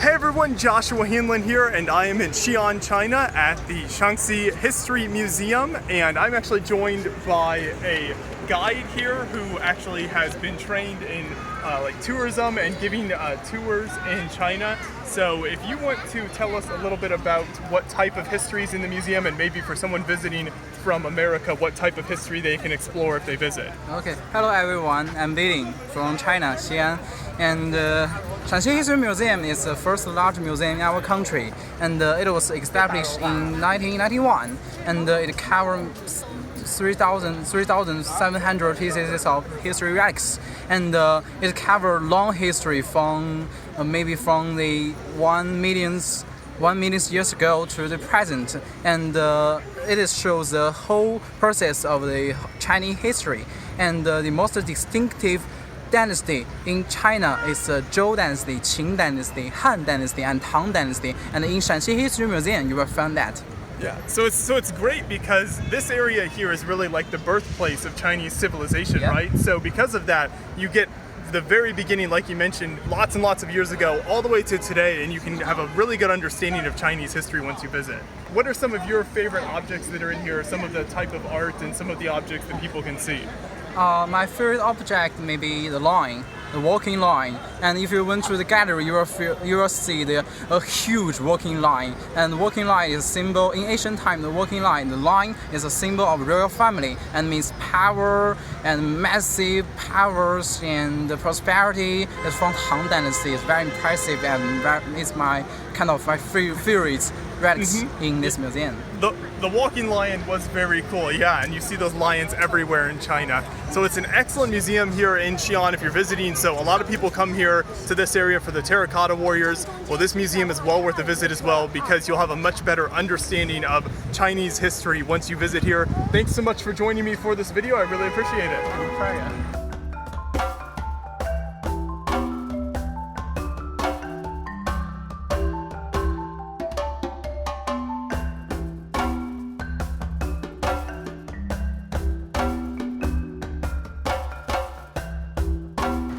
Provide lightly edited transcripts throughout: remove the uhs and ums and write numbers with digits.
Hey everyone, Joshua Hanlon here, and I am in Xi'an, China at the Shaanxi History Museum, and I'm actually joined by a guide here who actually has been trained in tourism and giving tours in China. So if you want to tell us a little bit about what type of history is in the museum, and maybe for someone visiting from America, what type of history they can explore if they visit. Okay, hello everyone, I'm Dating from China, Xi'an, and Shaanxi History Museum is the first large museum in our country, and it was established in 1991, and it covers 3,700 pieces of history relics, and it covers long history from maybe from the 1 million years ago to the present, and it shows the whole process of the Chinese history. And the most distinctive dynasty in China is the Zhou dynasty, Qing dynasty, Han dynasty, and Tang dynasty. And in Shaanxi History Museum, you will find that. Yeah, so it's great because this area here is really like the birthplace of Chinese civilization, yeah. Right? So because of that, you get the very beginning, like you mentioned, lots and lots of years ago, all the way to today, and you can have a really good understanding of Chinese history once you visit. What are some of your favorite objects that are in here, some of the type of art and some of the objects that people can see? My favorite object may be the line, the walking line. And if you went to the gallery, you will see a huge walking line. And the walking line is a symbol in ancient time. The line is a symbol of royal family and means power and massive powers and prosperity. It's from Tang Dynasty. It's very impressive and it's my favorite relics in this museum. The walking lion was very cool, yeah, and you see those lions everywhere in China. So it's an excellent museum here in Xi'an if you're visiting. So a lot of people come here to this area for the terracotta warriors. Well, this museum is well worth a visit as well because you'll have a much better understanding of Chinese history once you visit here. Thanks so much for joining me for this video. I really appreciate it.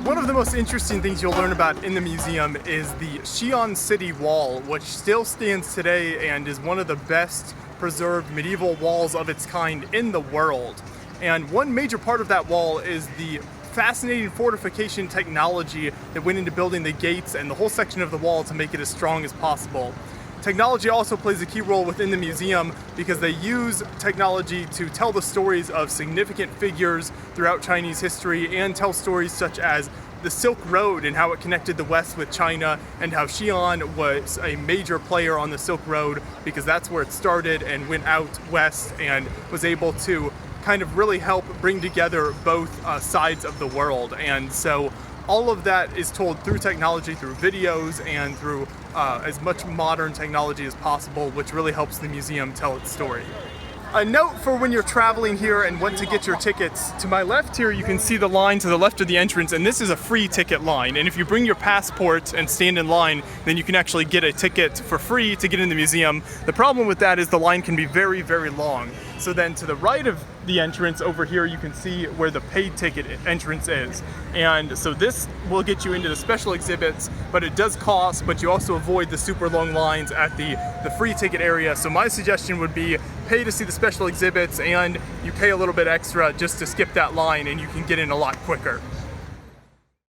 One of the most interesting things you'll learn about in the museum is the Xi'an City Wall, which still stands today and is one of the best preserved medieval walls of its kind in the world. And one major part of that wall is the fascinating fortification technology that went into building the gates and the whole section of the wall to make it as strong as possible. Technology also plays a key role within the museum because they use technology to tell the stories of significant figures throughout Chinese history and tell stories such as the Silk Road and how it connected the West with China and how Xi'an was a major player on the Silk Road because that's where it started and went out west and was able to kind of really help bring together both sides of the world. And so all of that is told through technology, through videos, and through as much modern technology as possible, which really helps the museum tell its story. A note for when you're traveling here and want to get your tickets. To my left here, you can see the line to the left of the entrance, and this is a free ticket line. And if you bring your passport and stand in line, then you can actually get a ticket for free to get in the museum. The problem with that is the line can be very, very long. So then to the right of the entrance over here, you can see where the paid ticket entrance is. And so this will get you into the special exhibits, but it does cost, but you also avoid the super long lines at the free ticket area. So my suggestion would be pay to see the special exhibits and you pay a little bit extra just to skip that line and you can get in a lot quicker.